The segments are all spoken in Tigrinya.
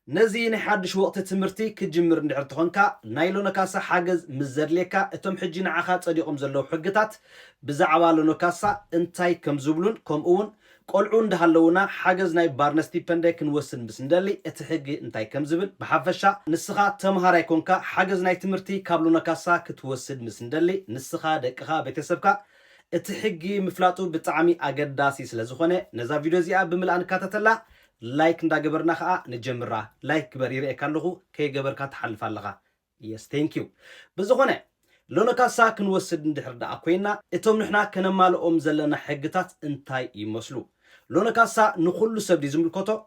نزي نحدش وقت تمرتي كجمر ندحر تخونكا نايلو نكاسا حاجز مزدليكا اتم حجينا عخا تصديقهم زلو حقتات بزعبالو نكاسا انتاي كم زبلون كم اون قلعون دهالونا حاجز ناي بارنستي بنده كنوسن بسندلي اتحقي انتاي كم زبل بحفشا نسخا تمهارا يكونكا حاجز ناي تمرتي كابلو نكاسا كتوسد مسندلي نسخا دقخا بيتسبكا اتحقي مفلاطو بطعمي اقداسي سلازخونه نزا فيديو زيا بملان كاتتلا لايك ندا جبرنا خا نجمرا لايك جبر يرئ كاللغو كي جبر كاتحلف اللغا يس ثانك بزخونه لونا كاسا كنوسد ندحر دا اكوينا اتوم نحنا كنمالؤم زلنا حقتات انتاي يمسلو لونا كاسا نخلو سبدي زملكوتو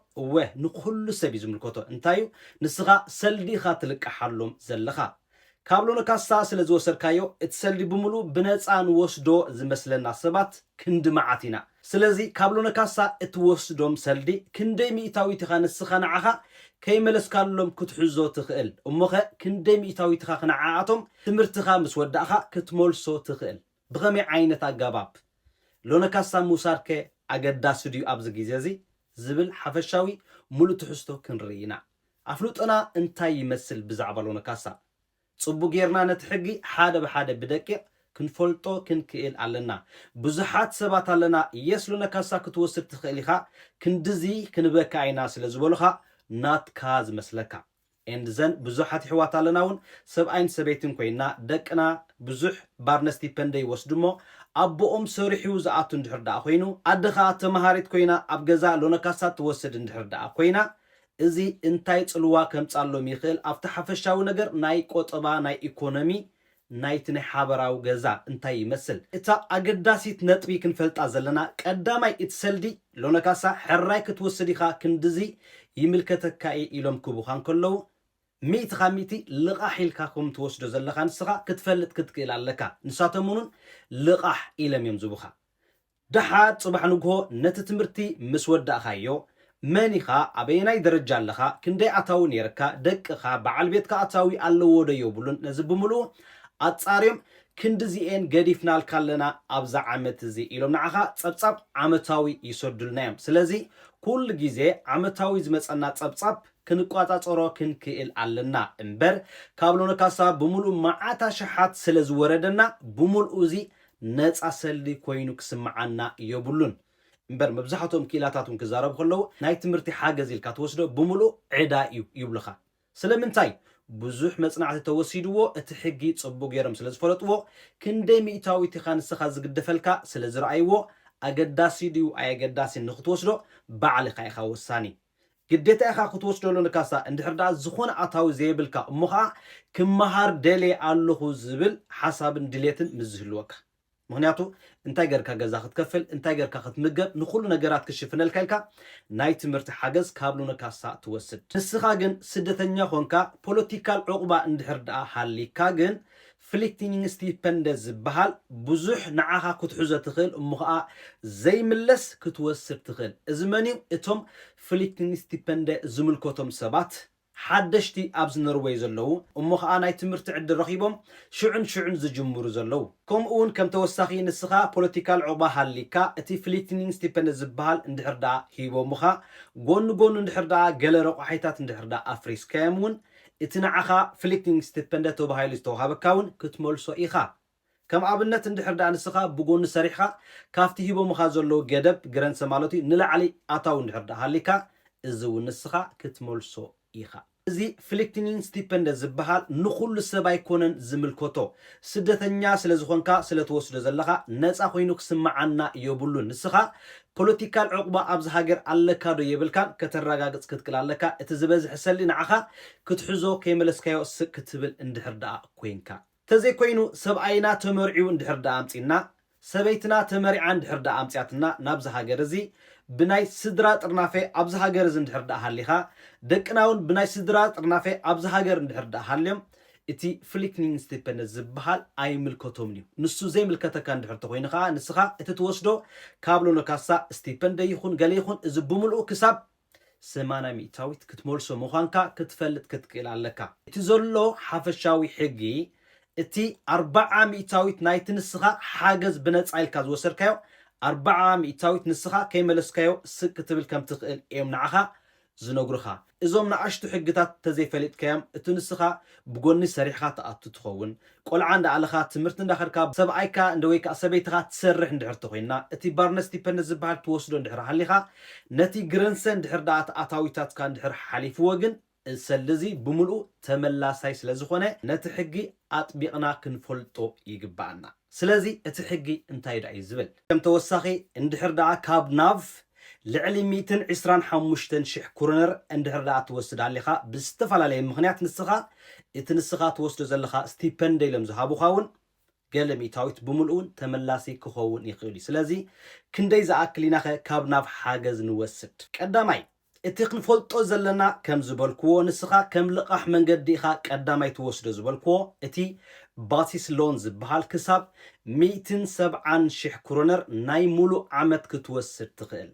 نخلو سبدي زملكوتو انتايو نسخا سلدي خاتلك حلوم زلخا كابلونا كاسا سلازو سركايو اتسلدي بملو بنصان وسدو زمسلنا سبات كند معاتينا سلازي كابلونا كاسا اتوسدوم سلدي كندي ميتاوي تخانسخا نعخا كيملس كاللوم كتحزو تخيل امخه كندي ميتاوي تخا نعاتهم تمرتخا مسوداخا كتمولسو تخيل بغمي عينت اغاباب لونا كاسا موساركه اگدا سديو ابز غيزي زبل حفشاوي مولو تحستو كنرينا افلوطنا انتاي يمسل بزعبا لونا كاسا صبو غيرنا نتحقي حاده بحاده بدقيق كنفلطو كنكيل علنا بزحات سبات علنا يسلونا كاسا كتوسد تخيليخا كندزي كنبكا عينا سلازبولخا نات كاز مسلكا اندزن بزحات حوات علناون سبعين سبيتن كوينا دقنا بزح بارنستي بندي وسدمو ابو سوريحيو زاتو ندحر دا خوينو ادخا تمهاريت كوينا ابغزا لونا كاسا توسد ندحر دا خوينا ازي انتاي صلوا كمصالو ميخيل افتحفشاو نجر ناي قطبا ناي ايكونومي نايتني حابراو غزا انتاي يمسل اتا اگداسيت نطبي كنفلطا زلنا قداماي اتسلدي لونا كاسا حراي كتوسديخا كندزي يملكتكاي إلهم كبوخان كلو ميت خاميتي لقاح الكاكم توسدو زلخان سخا كتفلت كتكيل عليكا نساتمونون لقاح إلهم يمزبوخا دحات صباح نقهو نتتمرتي مسود أخايو مانيخا أبيناي درجة لخا كندي أتاو نيركا دقخا بعال بيتكا أتاوي ألو وديو بلون نزبملو أتصاريم كندزيين قديفنا الكالنا أبزا عمت زي إلهم نعخا تصب عمتاوي يسودلنايم سلازي كل جيزي عمتاوي زمسأنا تصب كنقواتا صورو كنكيل علنا امبر كابلونا كاسا بمولو معاتا شحات سلز وردنا بمول اوزي ناس أسلي كوينو كسمعنا يبولون امبر مبزحتهم كيلاتاتهم كزارب خلو ناي تمرتي حاجة زي الكاتوسدو بمولو عدا يبلخا سلامنتاي بزح مصنعت توسيدو اتحقي صبو غيرم سلز فلطو كندي ميتاوي تخان سخاز قدفلكا سلز رايو اگداسي ديو ايگداسي نختوسدو بعل خايخا وساني قديت اخا كتوسدو لو نكاسا اندحردا زخون اتاو زيبلكا امخا كمهار دلي الخو زبل حساب دليتن مزهلوك مغنياتو انتاي غيركا غزا ختكفل انتاي غيركا ختمغب نخلو نغرات كشفنل كلكا ناي تمرت حاجز كابلو نكاسا توسد نسخا گن سدتنيا خونكا بوليتيكال عقبا اندحردا حاليكا گن فليكتينينغ ستيبندز بحال بزح نعاها كتحوزة تخيل امخا زي ملس كتوسر تخيل ازمانيو اتم فليكتينينغ ستيبند زملكوتم سبات حدشتي ابز نروي زلو امخا ناي تمرت عد رخيبهم شعن زجمرو زلو كم اون كم توساخي نسخا بوليتيكال عقبا حاليكا اتي فليكتينينغ ستيبندز بحال اندحردا هيبو مخا غون اندحردا غلرق حيتات اندحردا افريس كامون اتنعخا فليكتينغ ستيبندتو بهايل استوهابكاون كتمولسو إيخا كم عبنت اندحر دا نسخا بقون سريحا كافتي هيبو مخازولو جدب جران سمالوتي نلا علي اتاو اندحر دا هاليكا ازو نسخا كتمولسو إيخا زي فليكتينغ ستيبند زبحال نخل سباي كونن زملكوتو سدتنيا سلازخونكا سلاتوسدو زلخا نصا خوينو كسمعنا يبولو نسخا بوليتيكال عقبا ابز هاجر علكادو يبلكان كترغاغص كتكلالكا اتزبز حسلي نعخا كتحزو كيملسكايو كتبل اندحر دا كوينكا تزي كوينو سبعينا تمرعيو اندحر دا امصينا سبيتنا تمرع اندحر دا امصياتنا نابز هاجر زي بناي سدرا طرنافه ابز هاجر زندحر دا حليخا دقناون بناي سدرا طرنافه ابز هاجر اندحر دا حليم اتي فليكتينغ ستيبند زبحال اي ملكتومني نسو زي ملكتك اندحر تخوينخا نسخا اتتوسدو كابلو نكاسا ستيبند يخون غلي يخون زبملو كساب سمانا ميتاويت كتمولسو مخانكا كتفلت كتقيل عليكا اتي زولو حفشاوي حقي اتي 400 نايت نسخا حاجز بنص عيلكا زوسركايو 400 نسخا كيملسكايو سك تبل كم تقل يمنعها ዝነግሩኻ እዞም ንኣሽቱ ሕግታት ተዘይፈሊጥከዮም እቲ ንስኻ ብጎኒ ሰሪሕኻ ተኣቱ ትኸውን ቆልዓ እንዳኣለኻ ትምህርቲ እንዳኸድካ ሰብኣይካ እንደወይካ ሰበይትኻ ትሰርሕ እንድሕር ተኮይንና እቲ ባርነስ ዲፐንደንት ዝበሃል ትወስዶ እንድሕር ሃሊኻ ነቲ ግረንሰ እንድሕር ዳኣ ኣታዊታትካ እንድሕር ሓሊፍዎ ግን ሰልዚ ብምልኡ ተመላሳይ ስለዝኾነ ነቲ ሕጊ ኣጥቢቕና ክንፈልጦ ይግባአና ስለዚ እቲ ሕጊ እንታይ ዳ እዩ ዝብል ከም ተወሳኺ እንድሕር ዳኣ ካብ ናብ ልዕሊ 125,000 ክሮነር እንድሕር ዳኣ ትወስድ ኣሊኻ ብዝተፈላለየ ምክንያት ንስኻ እቲ ንስኻ ትወስዶ ዘለኻ ስቲፐንድ ኢሎም ዝሃቡኻ እውን ገለ ሚእታዊት ብምልኡን ተመላሲ ክኸውን ይኽእል እዩ ስለዚ ክንደይ ዝኣክል ኢና ኸ ካብ ናብ ሓገዝ ንወስድ ቀዳማይ እቲ ክንፈልጦ ዘለና ከም ዝበልክዎ ንስኻ ከም ልቓሕ መንገዲ ኢኻ ቀዳማይ ትወስዶ ዝበልክዎ እቲ ባሲስ ሎን ዝበሃል ክሳብ 170,000 ክሮነር ናይ ሙሉእ ዓመት ክትወስድ ትኽእል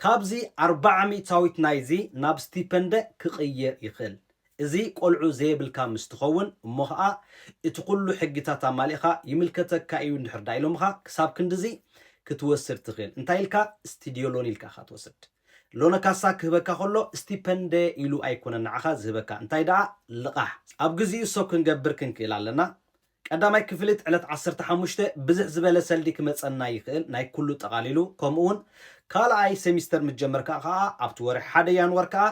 ካብዚ 400 ናይዚ ናብ ስቲፐንደ ክቕየር ይኽእል እዚ ቆልዑ ዘየብልካ ምስ ትኸውን እሞ ከዓ እቲ ኩሉ ሕግታት ኣማሊእኻ ይምልከተካ እዩ እንድሕር ዳ ኢሎምኻ ክሳብ ክንዲዚ ክትወስድ ትኽእል እንታይ ኢልካ ስቱድዮ ሎን ኢልካ ኻ ትወስድ ሎነ ካሳ ክህበካ ከሎ ስቲፐንደ ኢሉ ኣይኮነን ንዓኻ ዝህበካ እንታይ ደኣ ልቓሕ ኣብ ግዚኡ ሰብ ክንገብር ክንክእል ኣለና ቀዳማይ ክፍሊት ዕለት 15 ብዙሕ ዝበለ ሰልዲ ክመፀና ይኽእል ናይ ኩሉ ጠቓሊሉ ከምኡውን ካልኣይ ሴሚስተር ምጀመርካ ከዓ ኣብቲ ወርሒ 1 ያንዋር ከዓ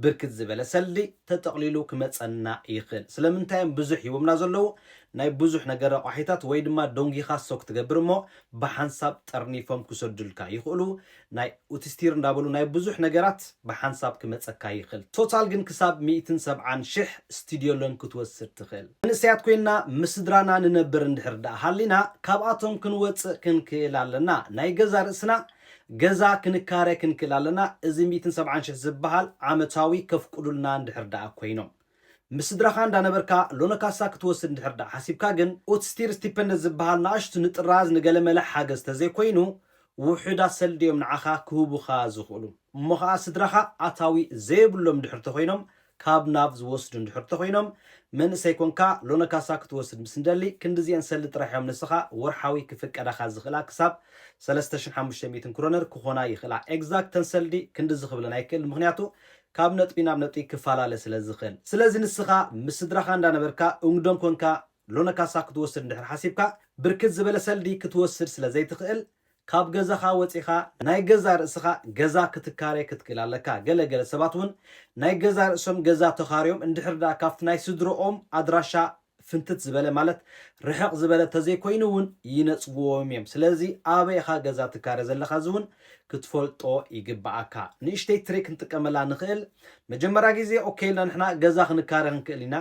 ብርክት ዝበለ ሰልዲ ተጠቕሊሉ ክመፀና ይኽእል ስለምንታይ ብዙሕ ይቦምና ዘለዉ ናይ ብዙሕ ነገር ኣቑሒታት ወይ ድማ ዶንጊኻ ሶክ ትገብር እሞ ብሓንሳብ ጠርኒፎም ክሰዱልካ ይኽእሉ ናይ ኡቲስቲር እንዳበሉ ናይ ብዙሕ ነገራት ብሓንሳብ ክመፀካ ይኽእል ቶታል ግን ክሳብ 170,000 ስቱድዮ ሎን ክትወስድ ትኽእል ንእስያት ኮይና ምስድራና ንነብር እንድሕር ዳኣ ሃሊና ካብኣቶም ክንወፅእ ክንክእል ኣለና ናይ ገዛ ርእስና ገዛ ክንካረ ክንክእል ኣለና እዚ 170,000 ዝበሃል ዓመታዊ ከፍቅዱልና እንድሕር ዳኣ ኮይኖም ምስድራኻ እንዳነበርካ ሎነ ካሳ ክትወስድ እንድሕር ዳኣ ሓሲብካ ግን ኡትስቲር ስቲፐንደንት ዝበሃል ንኣሽቱ ንጥራዝ ንገለመለ ሓገዝ ተዘይኮይኑ ውሑዳት ሰልዲዮም ንዓኻ ክህቡኻ ዝኽእሉ እሞ ከዓ ስድራኻ ኣታዊ ዘይብሎም እንድሕር ተኮይኖም ካብ ናብ ዝወስዱ እንድሕር ተኮይኖም መንእሰይ ኮንካ ሎነ ካሳ ክትወስድ ምስ እንደሊ ክንዲዚአን ሰሊ ጥራሕዮም ንስኻ ወርሓዊ ክፍቀዳኻ ዝኽእላ ክሳብ 3,500 ክሮነር ክኾና ይኽእላ ኤግዛክተን ሰልዲ ክንዲዚ ክብለን ኣይክእል ምክንያቱ ካብ ነጥቢ ናብ ነጥቢ ክፈላለ ስለ ዝኽእል ስለዚ ንስኻ ምስድራኻ እንዳነበርካ እንግዶም ኮንካ ሎነ ካሳ ክትወስድ እንድሕር ሓሲብካ ብርክት ዝበለ ሰልዲ ክትወስድ ስለ ዘይትኽእል ካብ ገዛኻ ወፂኻ ናይ ገዛ ርእስኻ ገዛ ክትካረ ክትክእል ኣለካ ገለገለ ሰባት እውን ናይ ገዛ ርእሶም ገዛ ተኻርዮም እንድሕር ዳኣ ካብቲ ናይ ስድሮኦም ኣድራሻ ፍንትት ዝበለ ማለት ርሕቕ ዝበለ ተዘይኮይኑ እውን ይነፅግዎም እዮም ስለዚ ኣበይኻ ገዛ ትካረ ዘለኻ እውን ክትፈልጦ ይግባኣካ ንእሽተይ ትሪክ ክንጥቀመላ ንኽእል መጀመርያ ግዜ ኦኬ ኢልና ንሕና ገዛ ክንካረ ክንክእል ኢና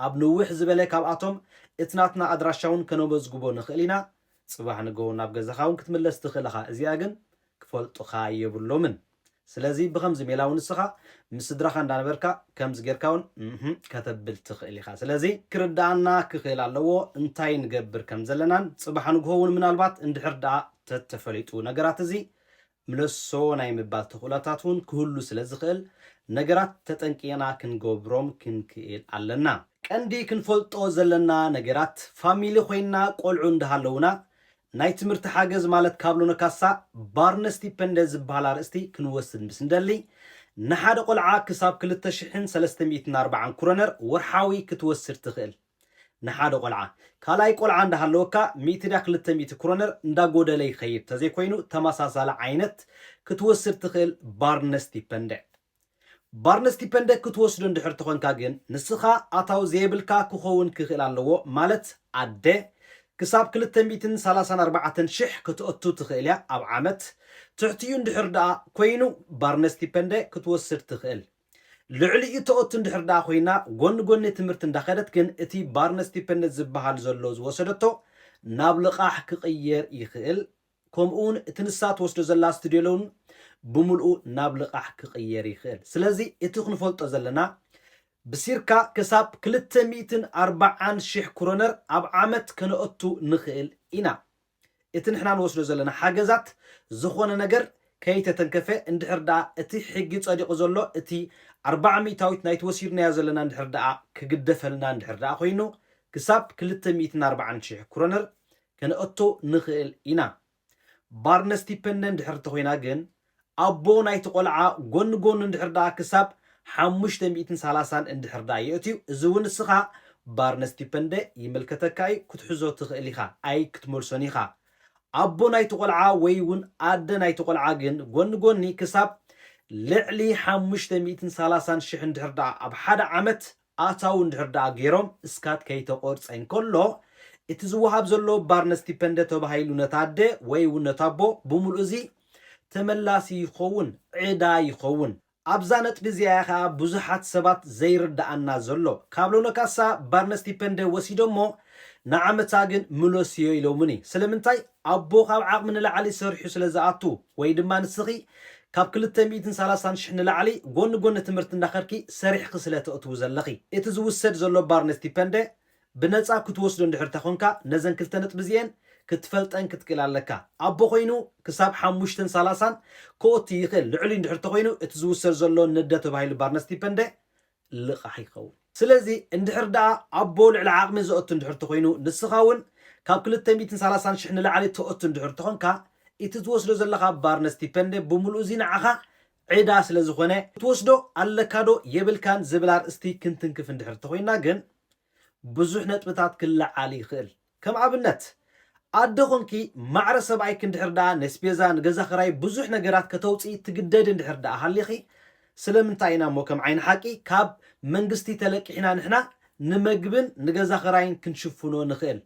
ኣብ ንውሕ ዝበለ ካብኣቶም እቲ ናትና ኣድራሻ እውን ከነመዝግቦ ንኽእል ኢና ጽባሕ ንጎ ናብ ገዛኻ እውን ክትምለስ ትኽእል ኢኻ እዚኣ ግን ክፈልጡኻ የብሎምን ስለዚ ብከምዚ ሜላው ንስኻ ምስ ስድራኻ እንዳነበርካ ከምዚ ጌርካ እውን ከተብል ትኽእል ኢኻ ስለዚ ክርዳኣና ክኽእል ኣለዎ እንታይ ንገብር ከም ዘለናን ጽባሕ ንጎ እውን ምናልባት እንድሕር ዳኣ ተተፈሊጡ ነገራት እዚ ምለሶ ናይ ምባል ተኽእሎታት እውን ክህሉ ስለ ዝኽእል ነገራት ተጠንቂና ክንገብሮም ክንክእል ኣለና ቀንዲ ክንፈልጦ ዘለና ነገራት ፋሚሊ ኮይና ቆልዑ እንዳሃለውና ናይ ትምህርቲ ሓገዝ ማለት ካብ ሎነ ካሳ ባርነስ ስቲፐንደንት ዝበሃል ኣርእስቲ ክንወስድ ምስ እንደሊ ንሓደ ቆልዓ ክሳብ 2,340 ክሮነር ወርሓዊ ክትወስድ ትኽእል ንሓደ ቆልዓ ካልኣይ ቆልዓ እንዳሃለወካ 1,200 ክሮነር እንዳጎደለ ይኸይድ ተዘይኮይኑ ተመሳሳሊ ዓይነት ክትወስድ ትኽእል ባርነስ ስቲፐንደንት ባርነስ ስቲፐንደንት ክትወስዶ እንድሕር ተኾንካ ግን ንስኻ ኣታው ዘየብልካ ክኸውን ክኽእል ኣለዎ ማለት ኣደ ክሳብ 234,000 ክትእቱ ትኽእል እያ ኣብ ዓመት ትሕትኡ እንድሕር ዳኣ ኮይኑ ባርነስ ስቲፐንደንት ክትወስድ ትኽእል ልዕሊኡ ተእቱ እንድሕር ዳኣ ኮይና ጎኒ ትምህርቲ እንዳኸደት ግን እቲ ባርነስ ስቲፐንደንት ዝበሃል ዘሎ ዝወሰደቶ ናብ ልቓሕ ክቕየር ይኽእል ከምኡውን እቲ ንሳ ትወስዶ ዘላ ስቱድዮ ሎን ብምልኡ ናብ ልቓሕ ክቕየር ይኽእል ስለዚ እቲ ክንፈልጦ ዘለና ብሲርካ ክሳብ 240,000 ክሮነር ኣብ ዓመት ከነእቱ ንኽእል ኢና እቲ ንሕና ንወስዶ ዘለና ሓገዛት ዝኾነ ነገር ከይተተንከፈ እንድሕር ዳኣ እቲ ሕጊ ጸዲቑ ዘሎ እቲ 400 ናይ ተወሲድናዮ ዘለና እንድሕር ዳኣ ክግደፈልና እንድሕር ዳኣ ኮይኑ ክሳብ 240,000 ክሮነር ከነእቱ ንኽእል ኢና ባርነስ ስቲፐንደንት እንድሕር ተኮይና ግን أبو نايت قلعة قون اندحردا كساب 530 اندحردا يأتيو زون السخا بارنستي بندي يملكتكاي كتحزو تخيليخا أي كتمرسونيخا أبو نايت قلعة ويون أد نايت قلعة جن قوني كساب لعلي 530 شح اندحردا أب حدا عمت أتاو اندحردا غيروم اسكات كيتو قرص أين كله اتزوهاب زلو بارنستي بندي تبهايلو نتادي ويون نتابو بمولوزي تملاسي يخون عدا يخون أبزانت بزياخا بزحات سبات زيرد أنا زلو كابلو نكاسا بارنستي بندي وسيدومو نعمتاغن ملوسيو يلومني سلمنتاي أبو خاب عاق من العالي سرحو سلزاعتو ويدمان السخي كاب كل التميتن سالاسان شحن العالي قون تمرت النخركي سريح خسلة أتو زلقي اتزو السد زلو بارنستي بندي بنصا كتوسدو اندحر تخونكا نزن كلتنت بزيان كتفلطن كتقلالكا ابو خوينو كساب 530 كوتي يخل لعلي اندحر تخوينو اتزوسر زلو ندته بايل بارنستي بندي لقح يخون سلازي اندحر دا ابو لعل عقم زوت اندحر تخوينو نسخاون كاب 230 شحن لعلي توت اندحر تخونكا اتزوسلو زلخا بارنستي بندي بملو زين عخا عيدا سلازخونه توسدو الكادو يبلكان زبلار استي كنتنكف اندحر تخوينا جن بزح نطبطات كل عالي خيل كم عبنت أدخونكي معرسب أي كندحر دا نسبيزا نجزا خراي بزح نجرات كتوصي تجدد ندحر دا هالليخي سلم تاينا مو كم عين حكي كاب منجستي تلك إحنا نحنا نمجبن نجزا خراين كنشوفونه نخيل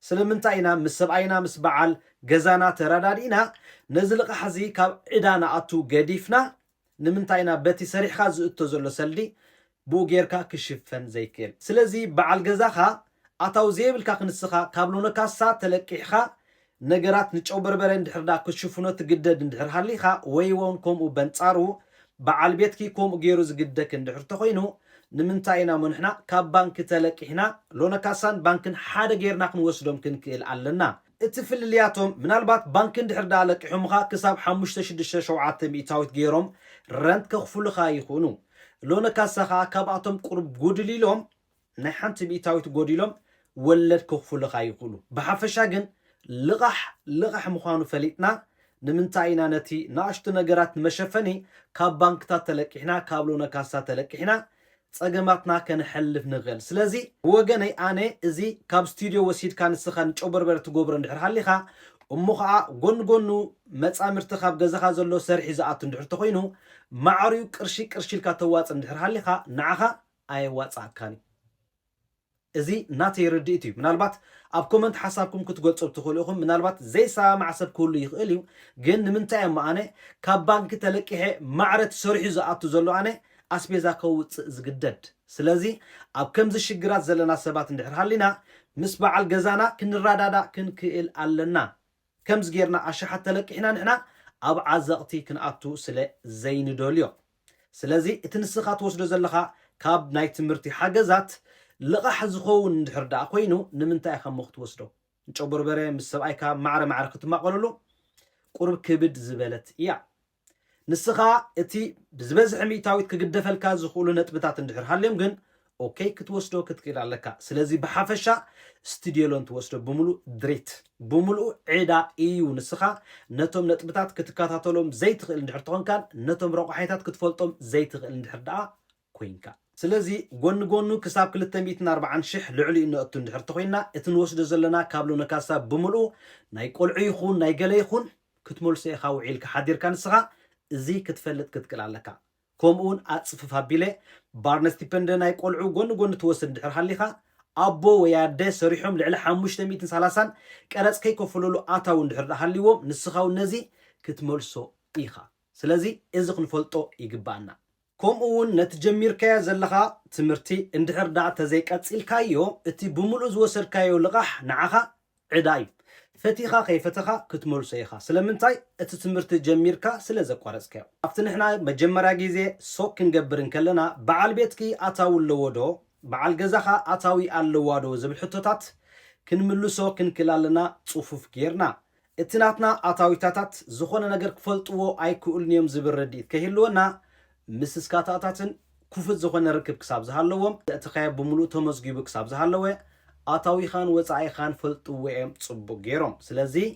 سلم تاينا مسبعينا مسبعال جزانا ترادارينا نزلق حزي كاب إدانا أتو جديفنا نمنتاينا بتي سريح خاز التزلو سلدي بو غيركا كشفن زي كيل سلازي بعل غزاخا اتاو زيبلكا كنسخا كابلونا كاسا تلقيخا نغرات نچو بربره اندحردا كشفونو تجدد اندحر حليخا ويوون كومو بنصارو بعل بيتكي كومو غيرو زغدك اندحر تخوينو نمنتاينا منحنا كاب بانك تلقيحنا لونا كاسان بانكن حاده غيرنا كنوسدوم كنكيل علنا اتفل لياتهم منالبات بانك اندحردا لقيحمخا كساب 5670 غيروم رنت كخفلخا يخونو لونا كاسخا كاباتم قرب غودليلوم نحنت بيتاويت غوديلوم ولد كخفل خايقولو بحفشا جن لقح مخانو فليتنا نمنتاينا نتي ناشت نغرات مشفني كاب بانكتا تلقيحنا كاب لونا كاسا تلقيحنا صقماتنا كنحلف نغل سلازي وغني اني ازي كاب ستوديو وسيد كان سخان چوبربر تغبر ندحر حليخا امخا غونو مصامرت خاب غزخا زلو سرحي زات ندحر تخوينو معريو قرشي لكا تواص ندحر حليخا نعخا اي واصاكاني ازي ناتي رديتي منالبات اب كومنت حسابكم كتغصو تخوليكم منالبات زي سامع حسب كله يخيليو جن منتاي معانه كاب بانك تلقيه معرت سرحي زات زلو اني اسبيزا كوص زغدد سلازي اب كمز شغرات زلنا سبات ندحر حلينا مسبع الغزانا كنرادادا كنكيل علنا كمز غيرنا اشحت تلقينا نحنا اب عزقتي كناتو سلا زين دوليو سلازي اتنسخات وسدو زلخا كاب ناي تمرتي حاجزات لقح زخون ندحر دا كوينو نمنتاي خمخت وسدو نچو بربره مسبايكا معركه ماقولو قرب كبد زبلت يا نسخا اتي بزبزح ميتاويت كغدفلكا زخولو نطبطات ندحر حاليم جن اوكي كتوسدو كتقيل عليكا سلازي بحفشا ستوديولون توسدو بملو دريت بملو عيدا ايو نسخا نتوم نطبطات كتكاتاتولوم زي تخيل ندحر تكون كان نتوم رقحيتات كتفلطوم زي تخيل ندحر دا كوينكا سلازي غونو كساب 240 شح لعلي انو اتو ندحر تخوينا اتنوسدو زلنا كابلو نكاسا بملو ناي قلعو يخون ناي غلا يخون كتملسي خاوعيلك حدير كان نسخا زي كتفلت كتقل عليكا كومون اصفف هابيله بارنستي بندنا يقلعو غون توسد ندحر حليخا ابو ويا دس ريحهم لعل 530 قرص كيكفلولو اتاو ندحر حليوم نسخاو نزي كتملسو ايخا سلازي ازخ نفلطو يغبانا كومون نتجمير كيا زلخا تمرتي اندحر دا تزيقصيلكايو اتي بملو زوسركايو لقح نعخا عداي فتيخا كيفتخا كتملسيخا سلمنتاي اتتمرت جميركا سلازقورصكا افتنحنا مجمرا غيزي سوك نغبرن كلنا بعال بيتكي اتاو لودو بعال غزخا اتاوي اللوادو زبل حتوتات كنملسو كنكلالنا صفوف غيرنا اتناتنا اتاويتاتات زخونه ነገር ክፈልጥዎ አይኩልኒዮም ዝብረዲት ከህልወና ምስስካታታትን ኩፍት ዝኮነ ርክብ ክሳብ ዝሃለዎም እትኸያ ብሙሉ ተመዝጊቡ ክሳብ ዝሃለወ አታዊ ኻን ወጻይ ኻን ፈልጥዎ ጽቡ ገይሮም ስለዚህ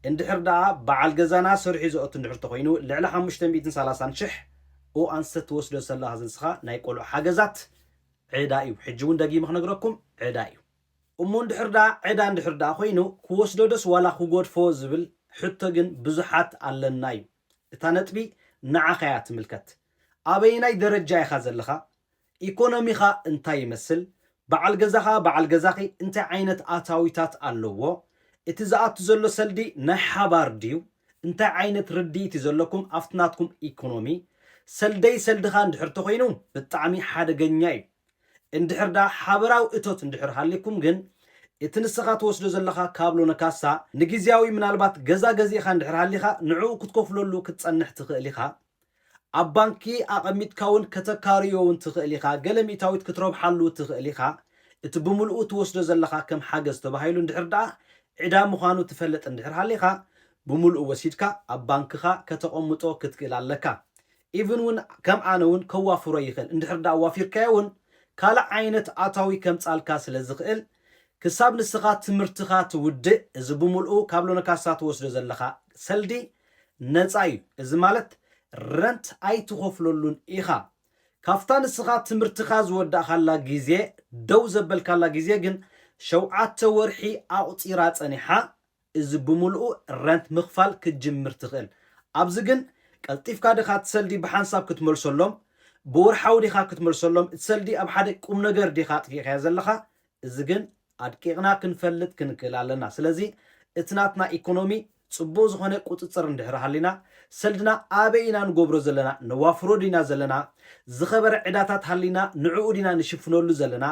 እንድሕር ደኣ በዓል ገዛና ሰርሑ ዝኦቱ እንድሕር ተኮይኑ ልዕሊ 530 ሽሕ ወኣንስተ ትወስዶ ዘለኻ ዝንስኻ ናይ ቆልዑ ሓገዛት ዕዳ እዩ ሕጂ እውን ደጊመ ክነግረኩም ዕዳ እዩ እሞ እንድሕር ደኣ ዕዳ እንድሕር ደኣ ኮይኑ ክወስዶ ደስ ዋላ ክጎድፎ ዝብል ሕቶ ግን ብዙሓት ኣለና እዩ እታ ነጥቢ ንዓኸያ ትምልከት ኣበይናይ ደረጃ ኢኻ ዘለኻ ኢኮኖሚኻ እንታይ ይመስል በዓል ገዛኻ በዓል ገዛኺ እንታይ ዓይነት ኣታዊታት ኣለዎ እቲ ዝኣቱ ዘሎ ሰልዲ ናይ ሓባር ድዩ እንታይ ዓይነት ርድኢት ዘለኩም ኣፍትናትኩም ኢኮኖሚ ሰልደይ ሰልድኻ እንድሕር ተኮይኑ ብጣዕሚ ሓደገኛ እዩ እንድሕር ዳ ሓበራዊ እቶት እንድሕር ሃሊኩም ግን እቲ ንስኻ ትወስዶ ዘለኻ ካብሎ ነካሳ ንግዝያዊ ምናልባት ገዛ ገዚእኻ እንድሕር ሃሊኻ ንዕኡ ክትከፍለሉ ክትጸንሕ ትኽእል ኢኻ ኣብ ባንኪ ኣቐሚጥካ እውን ከተካርዮ እውን ትኽእል ኢኻ ገለ ሚእታዊት ክትረብሓሉ ትኽእል ኢኻ እቲ ብምልኡ ትወስዶ ዘለኻ ከም ሓገዝ ተባሂሉ እንድሕር ደኣ ዕዳ ምዃኑ ትፈልጥ እንድሕር ሃሊኻ ብምልኡ ወሲድካ ኣብ ባንክኻ ከተቐምጦ ክትክእል ኣለካ ኢቭን እውን ከም ኣነ እውን ከዋፍሮ ይኽእል እንድሕር ደኣ ዋፊርካዮ እውን ካልእ ዓይነት ኣታዊ ከምፃልካ ስለ ዝኽእል ክሳብ ንስኻ ትምህርትኻ ትውድእ እዚ ብምልኡ ካብሎ ነካሳ ትወስዶ ዘለኻ ሰልዲ ነፃ እዩ እዚ ማለት ረንት ኣይትኸፍለሉን ኢኻ ካብታ ንስኻ ትምህርትኻ ዝወዳእኻላ ግዜ ደው ዘበልካላ ግዜ ግን 7 ወርሒ ኣቁፂራ ፀኒሓ እዚ ብምልኡ ረንት ምኽፋል ክትጅምር ትኽእል ኣብዚ ግን ቀልጢፍካ ዲኻ ትሰልዲ ብሓንሳብ ክትመልሰሎም ብወርሓዊ ዲኻ ክትመልሰሎም እትሰልዲ ኣብ ሓደ ቁም ነገር ዲኻ ጥቂቕያ ዘለኻ እዚ ግን ኣድቂቕና ክንፈልጥ ክንክእል ኣለና ስለዚ እቲ ናትና ኢኮኖሚ ጽቡቕ ዝኾነ ቁፅፅር እንድሕር ሃሊና ሰልድና ኣበይ ኢና ንገብሮ ዘለና ነዋፍሮ ዲና ዘለና ዝኸበረ ዕዳታት ሃሊና ንዕኡ ዲና ንሽፍነሉ ዘለና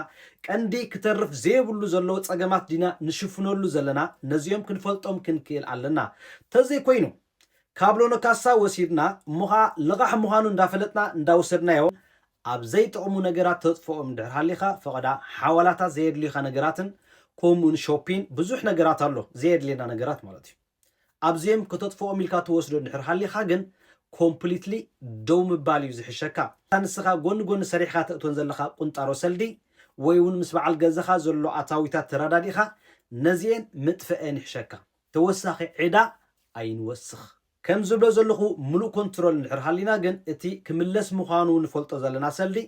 ቀንዲ ክተርፍ ዘይብሉ ዘለዎ ፀገማት ዲና ንሽፍነሉ ዘለና ነዚኦም ክንፈልጦም ክንክእል ኣለና ተዘይ ኮይኑ ካብሎ ነካሳ ወሲድና እሞኻ ልቓሕ ምዃኑ እንዳፈለጥና እንዳወሰድናዮ ኣብ ዘይጠቕሙ ነገራት ተጥፍኦም እንድሕር ሃሊኻ ፈቐዳ ሓዋላታት ዘየድልዩኻ ነገራትን ከምኡን ሾፒን ብዙሕ ነገራት ኣሎ ዘየድልየና ነገራት ማለት እዩ ኣብዚኦም ከተጥፍኦም ኢልካ ትወስዶ እንድሕር ሃሊኻ ግን ኮምፕሊትሊ ደው ምባል እዩ ዝሕሸካ ንስኻ ጎኒ ጎኒ ሰሪሕካ ተእትወን ዘለኻ ቁንጣሮ ሰልዲ ወይ እውን ምስ በዓል ገዛኻ ዘሎ ኣታዊታት ተረዳዲኻ ነዚአን ምጥፍአን ይሕሸካ ተወሳኺ ዕዳ ኣይንወስኽ ከም ዝብሎ ዘለኹ ሙሉእ ኮንትሮል እንድሕር ሃሊና ግን እቲ ክምለስ ምዃኑ ንፈልጦ ዘለና ሰልዲ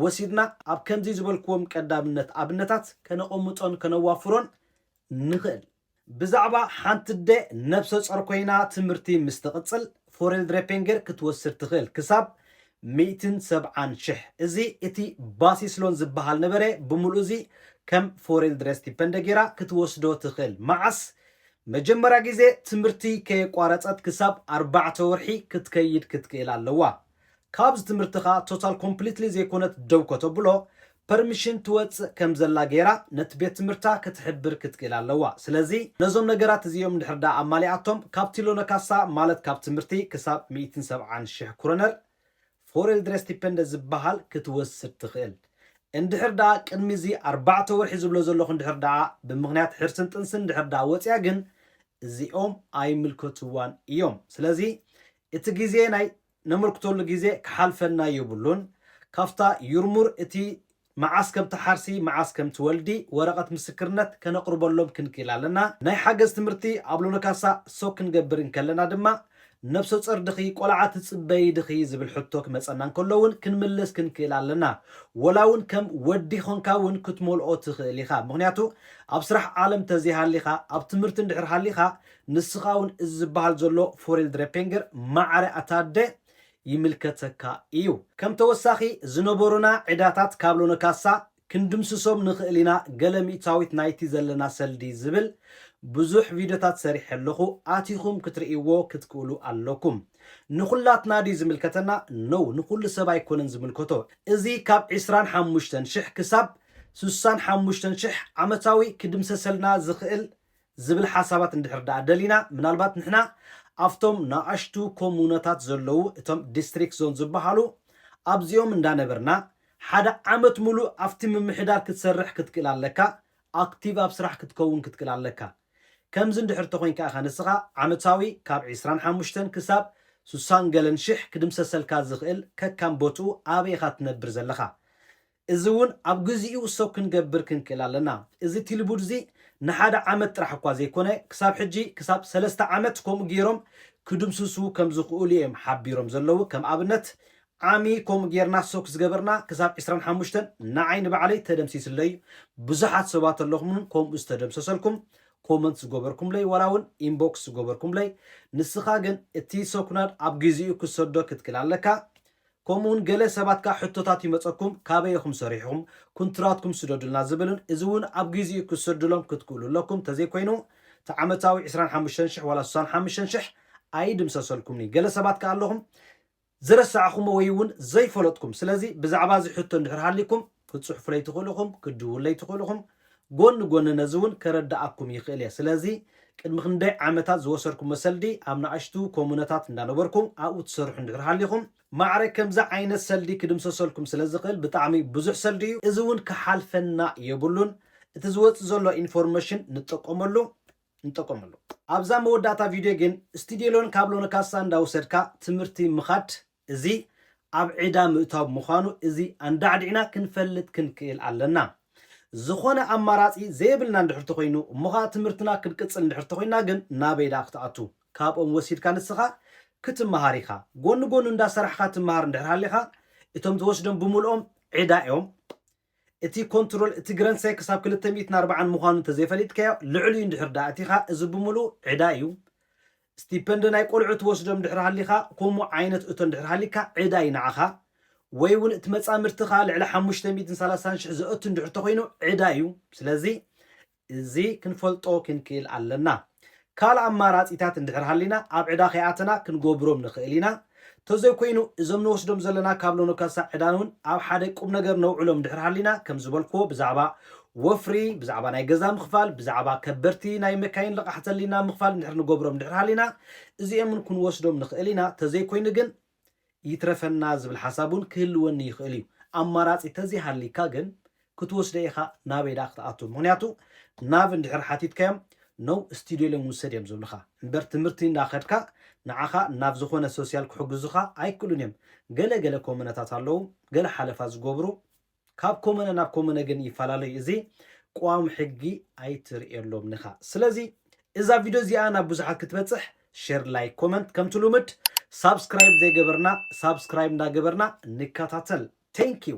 ወሲድና ኣብ ከምዚ ዝበልክዎም ቀዳምነት ኣብነታት ከነቐምጦን ከነዋፍሮን ንኽእል ብዛዕባ ሓንቲ ደ ነብሰ ጸር ኮይና ትምህርቲ ምስ ትቕፅል ፎሬል ድሬፔንገር ክትወስድ ትኽእል ክሳብ 170,000 እዚ እቲ ባሲስሎን ዝበሃል ነበረ ብምሉእ እዚ ከም ፎሬል ድሬስ ዲፔንደ ጌራ ክትወስዶ ትኽእል መዓስ መጀመርያ ግዜ ትምህርቲ ከየቋረፀት ክሳብ 4 ወርሒ ክትከይድ ክትክእል ኣለዋ ካብዚ ትምህርትኻ ቶታል ኮምፕሊትሊ ዘይኮነት ደው ከተብሎ ፐርሚሽን ትወፅእ ከም ዘላ ጌራ ነቲ ቤት ትምህርታ ክትሕብር ክትክእል ኣለዋ ስለዚ ነዞም ነገራት እዚኦም እንድሕር ዳ ኣማሊኣቶም ካብቲ ሎነካሳ ማለት ካብ ትምህርቲ ክሳብ 170,000 ኩረነር ፎሬል ድሬስ ዲፔንደ ዝበሃል ክትወስድ ትኽእል እንድሕር ዳ ቅድሚ እዚ 4 ወርሒ ዝብሎ ዘለኹ እንድሕር ዳ ብምኽንያት ሕርስን ጥንስን እንድሕር ዳ ወፅያ ግን እዚኦም ኣይምልከትዋን እዮም ስለዚ እቲ ግዜ ናይ ነምልክተሉ ግዜ ክሓልፈና የብሉን ካፍታ ዩርሙር እቲ መዓስ ከም ተሓርሲ መዓስ ከም ትወልዲ ወረቐት ምስክርነት ከነቕርበሎም ክንክእል ኣለና ናይ ሓገዝ ትምህርቲ ኣብ ሎነካሳ ሶ ክንገብር እንከለና ድማ ነብሰ ጸር ድኺ ቆልዓ ትጽበይ ድኺ ዝብል ሕቶ ክመፀና እንከሎውን ክንምለስ ክንክእል ኣለና ወላውን ከም ወዲ ኾንካ እውን ክትመልኦ ትኽእል ኢኻ ምክንያቱ ኣብ ስራሕ ዓለም ተዘይሃሊኻ ኣብ ትምህርቲ እንድሕር ሃሊኻ ንስኻ እውን እዚ ዝበሃል ዘሎ ፎሬል ድሬፔንገር ማዕረ ኣታደ ይምልከተካ እዩ ከም ተወሳኺ ዝነበሩና ዕዳታት ካብ ሎነካሳ ክንድምስሶም ንኽእል ኢና ገለ ሚእታዊት ናይቲ ዘለና ሰልዲ ዝብል ብዙሕ ቪድዮታት ሰሪሕ ኣለኹ ኣቲኹም ክትርእይዎ ክትክእሉ ኣለኩም ንኹላትና ዲ ዝምልከተና ነው ንኹሉ ሰብ ኣይኮነን ዝምልከቶ እዚ ካብ 25,000 ክሳብ 65,000 ዓመታዊ ክድምሰሰልና ዝኽእል ዝብል ሓሳባት እንድሕር ዳ ደሊና ምናልባት ንሕና ኣፍቶም ናኣሽቱ ኮሙነታት ዘለዉ እቶም ዲስትሪክት ዞን ዝበሃሉ ኣብዚኦም እንዳነበርና ሓደ ዓመት ሙሉእ ኣብቲ ምምሕዳር ክትሰርሕ ክትክእል ኣለካ ኣክቲቭ ኣብ ስራሕ ክትከውን ክትክእል ኣለካ ከምዚ እንድሕር ተኮይንካ ኢኻ ንስኻ ዓመታዊ ካብ 25 ክሳብ 60,000 ክድምሰሰልካ ዝኽእል ከካም ቦትኡ ኣበይ ኢኻ ትነብር ዘለኻ እዚ እውን ኣብ ግዚኡ ሰብ ክንገብር ክንክእል ኣለና እዚ ቲልቡድ እዚ ንሓደ ዓመት ጥራሕ እኳ ዘይኮነ ክሳብ ሕጂ ክሳብ 3 ዓመት ከምኡ ገይሮም ክድምስሱ ከም ዝኽእሉ እዮም ሓቢሮም ዘለዉ ከም ኣብነት ዓሚ ከምኡ ጌርና ሶክ ዝገበርና ክሳብ 25 ንዓይኒ ባዕለይ ተደምሲስለይ ብዙሓት ሰባት ኣለኹም ከምኡ ዝተደምሰሰልኩም ኮመንት ዝገበርኩም ለይ ወላ እውን ኢንቦክስ ዝገበርኩም ለይ ንስኻ ግን እቲ ሶክናድ ኣብ ግዚኡ ክሰዶ ክትክል ኣለካ ከምኡውን ገለ ሰባትካ ሕቶታት ይመፀኩም ካበይኹም ሰሪሕኩም ኩንትራትኩም ስደዱልና ዝብልን እዚ እውን ኣብ ግዚኡ ክሰድሎም ክትክእሉ ኣለኩም ተዘይኮይኑ ተዓመታዊ 25000 ወላ 65000 ኣይድምሰሰልኩምኒ ገለ ሰባትካ ኣለኹም ዝረሳዕኹም ወይ እውን ዘይፈለጥኩም ስለዚ ብዛዕባ እዚ ሕቶ እንድሕር ሃሊኩም ክትፅሕፉ ለይ ትኽእልኹም ክድውሉ ለይ ትኽእልኹም ጎን ጎን ነዚ እውን ከረዳእኩም ይኽእል እየ ስለዚ ቅድሚ ክንደይ ዓመታት ዝወሰድኩም መሰልዲ ኣብ ንኣሽቱ ኮሙነታት እንዳነበርኩም ኣብኡ ትሰርሑ እንድሕር ሃሊኹም ማዕረ ከምዛ ዓይነት ሰልዲ ክድምሰሰልኩም ስለ ዝኽእል ብጣዕሚ ብዙሕ ሰልዲ እዩ እዚ እውን ክሓልፈና የብሉን እቲ ዝወፅእ ዘሎ ኢንፎርሜሽን ንጠቀመሉ ኣብዛ መወዳእታ ቪድዮ ግን ስቱድዮሎን ካብሎን ካሳ እንዳውሰድካ ትምህርቲ ምኻድ እዚ ኣብ ዒዳ ምእታው ምዃኑ እዚ አንዳዕዲዕና ክንፈልጥ ክንክእል ኣለና ዝኾነ ኣማራፂ ዘይብልና እንድሕር ተኮይኑ እሞኻ ትምህርትና ክንቅፅል እንድሕር ተኮይና ግን ናበይዳ ክትኣቱ ካብኦም ወሲድካ ንስኻ ክትመሃር ኢኻ ጎኒ ጎኒ እንዳሰራሕካ ትመሃር እንድሕር ሃሊኻ እቶም ትወስዶም ብምልኦም ዒዳ እዮም እቲ ኮንትሮል እቲ ግረንሳይ ክሳብ 240 ምዃኑ ተዘይፈሊጥካዮ ልዕልዩ እንድሕር ዳእቲኻ እዚ ብምሉእ ዒዳ እዩ ስቲፐንድ ናይ ቆልዑ ትወስዶም እንድሕር ሃሊኻ ከምኡ ዓይነት እቶ እንድሕር ሃሊካ ዒዳ ይንዓኻ ወይ እውን እቲ መጻምርትኻ ልዕሊ 530,000 ዝእቱ እንድሕር ተኮይኑ ዒዳ እዩ ስለዚ እዚ ክንፈልጦ ክንክእል ኣለና ካልእ ኣማራፂታት እንድሕር ሃሊና ኣብ ዒዳ ከይኣተና ክንገብሮም ንኽእል ኢና ተዘይኮይኑ እዞም ንወስዶም ዘለና ካብ ሎኖ ካሳ ዒዳን እውን ኣብ ሓደ ቁም ነገር ነውዕሎም እንድሕር ሃሊና ከም ዝበልክዎ ብዛዕባ ወፍሪ ብዛዕባ ናይ ገዛ ምኽፋል ብዛዕባ ከበርቲ ናይ መካይን ልቃሕተሊና ምኽፋል እንድሕር ንገብሮም እንድሕር ሃሊና እዚኦም ክንወስዶም ንኽእል ኢና ተዘይኮይኑ ግን ይትረፈና ዝብል ሓሳቡን ክህልወኒ ይኽእል እዩ ኣማራፂ ተዘይሃሊካ ግን ክትወስደ ኢኻ ናበይዳ ክትኣቱ ምክንያቱ ናብ እንድሕር ሓቲትካዮም ነው ስቱድዮሎም ውሰድ እዮም ዝብልኻ እምበር ትምህርቲ እንዳኸድካ ንዓኻ ናብ ዝኾነ ሶስያል ክሕግዙኻ ኣይክእሉን እዮም ገለገለ ኮመነታት ኣለዉ ገለ ሓለፋ ዝገብሩ ካብ ኮመነ ናብ ኮመነ ግን ይፈላለዩ እዚ ቋሚ ሕጊ ኣይትርእየሎም ንኻ ስለዚ እዛ ቪድዮ እዚኣ ናብ ብዙሓት ክትበፅሕ ሼር ላይክ ኮመንት ከም ትልምድ ሳብስክራይብ ዘይገበርና ሳብስክራይብ እንዳገበርና ንከታተል ቴንክ ዩ